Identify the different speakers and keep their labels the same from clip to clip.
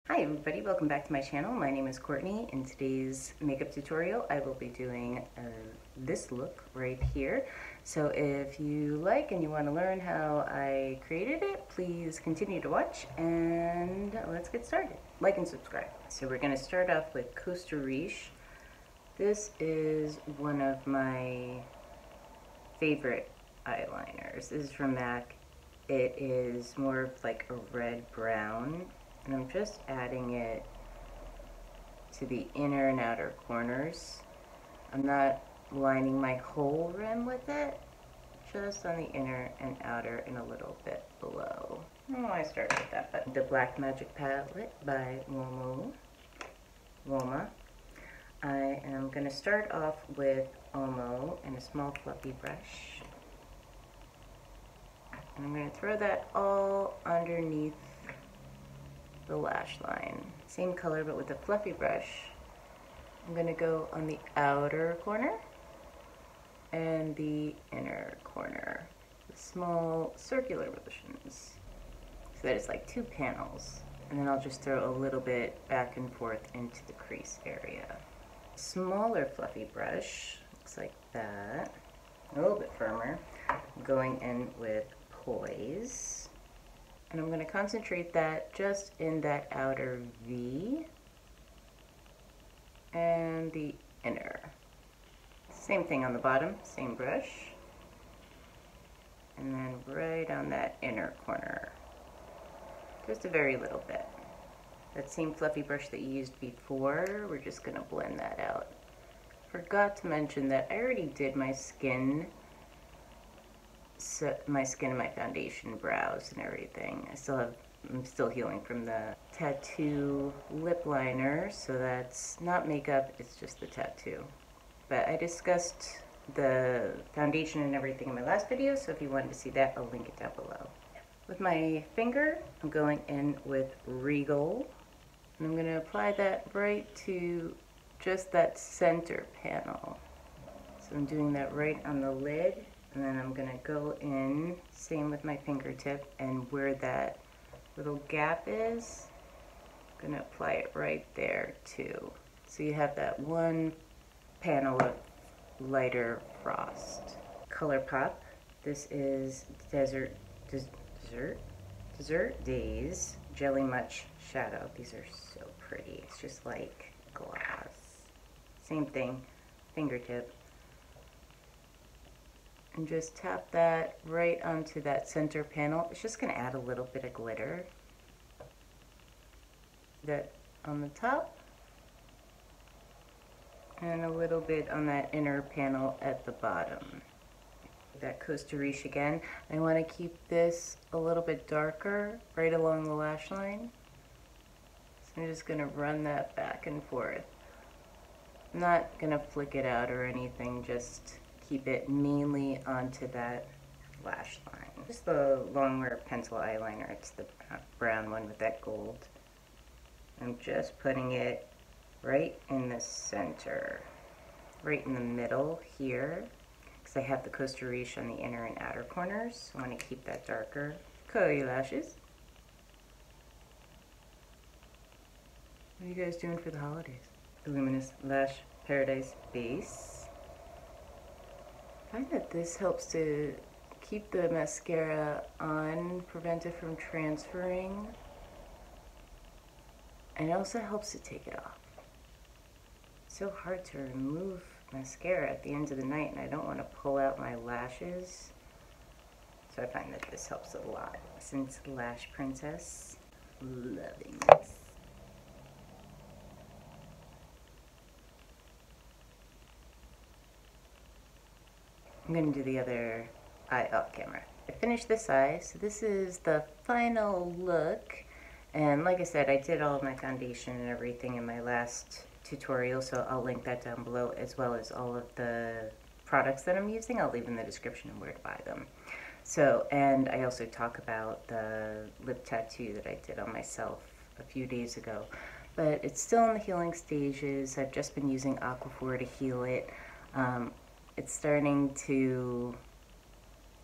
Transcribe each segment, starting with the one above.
Speaker 1: Hi everybody, welcome back to my channel. My name is Courtney. In today's makeup tutorial, I will be doing this look right here. So if you like and you want to learn how I created it, please continue to watch and let's get started. Like and subscribe. So we're going to start off with Costa Riche. This is one of my favorite eyeliners. This is from MAC. It is more of like a red brown. And I'm just adding it to the inner and outer corners. I'm not lining my whole rim with it, just on the inner and outer and a little bit below. I don't know why I started with that, but the Black Magic Palette by Woma. I am going to start off with Omo and a small fluffy brush. And I'm going to throw that all underneath the lash line. Same color but with a fluffy brush. I'm going to go on the outer corner and the inner corner with small circular motions so that it's like two panels, and then I'll just throw a little bit back and forth into the crease area. Smaller fluffy brush, looks like that, a little bit firmer. I'm going in with Poise. And I'm going to concentrate that just in that outer V and the inner. Same thing on the bottom, same brush. And then right on that inner corner. Just a very little bit. That same fluffy brush that you used before, we're just going to blend that out. Forgot to mention that I already did my skin. And my foundation, brows and everything. I'm still healing from the tattoo lip liner, so that's not makeup, it's just the tattoo. But I discussed the foundation and everything in my last video, so if you wanted to see that, I'll link it down below. With my finger, I'm going in with Regal, and I'm going to apply that right to just that center panel. So I'm doing that right on the lid. And then I'm going to go in, same with my fingertip, and where that little gap is, I'm going to apply it right there too. So you have that one panel of lighter frost. ColourPop, this is Desert Days Jelly Much Shadow. These are so pretty. It's just like glass. Same thing, fingertip. And just tap that right onto that center panel. It's just going to add a little bit of glitter. That on the top. And a little bit on that inner panel at the bottom. That Costa Riche again. I want to keep this a little bit darker right along the lash line. So I'm just going to run that back and forth. I'm not going to flick it out or anything, just keep it mainly onto that lash line. Just the Longwear pencil eyeliner, it's the brown one with that gold. I'm just putting it right in the center, right in the middle here, because I have the Costa Riche on the inner and outer corners. So I want to keep that darker. Color your lashes. What are you guys doing for the holidays? Luminous Lash Paradise Base. I find that this helps to keep the mascara on, prevent it from transferring, and it also helps to take it off. It's so hard to remove mascara at the end of the night, and I don't want to pull out my lashes, so I find that this helps a lot. Since Lash Princess, loving this. I'm going to do the other eye off camera. I finished this eye, so this is the final look. And like I said, I did all of my foundation and everything in my last tutorial, so I'll link that down below, as well as all of the products that I'm using. I'll leave in the description and where to buy them. So, and I also talk about the lip tattoo that I did on myself a few days ago. But it's still in the healing stages. I've just been using Aquaphor to heal it. It's starting to,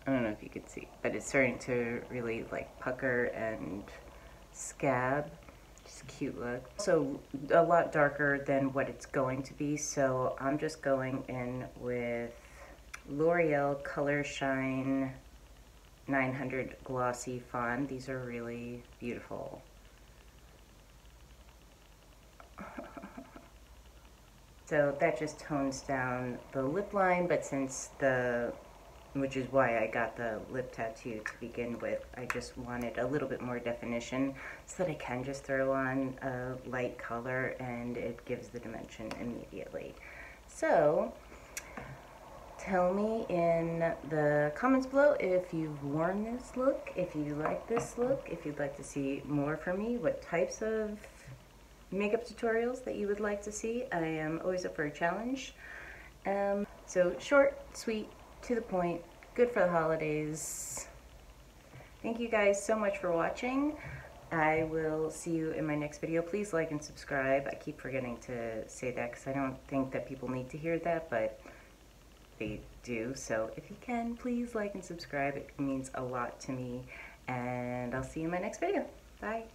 Speaker 1: I don't know if you can see, but it's starting to really like pucker and scab. Just a cute look. So a lot darker than what it's going to be, so I'm just going in with L'Oreal Color Shine 900 Glossy Fawn. These are really beautiful. So that just tones down the lip line, but which is why I got the lip tattoo to begin with, I just wanted a little bit more definition so that I can just throw on a light color and it gives the dimension immediately. So tell me in the comments below if you've worn this look, if you like this look, if you'd like to see more from me, what types of makeup tutorials that you would like to see. I am always up for a challenge. So short, sweet, to the point, good for the holidays. Thank you guys so much for watching. I will see you in my next video. Please like and subscribe. I keep forgetting to say that because I don't think that people need to hear that, but they do. So if you can, please like and subscribe. It means a lot to me. And I'll see you in my next video. Bye.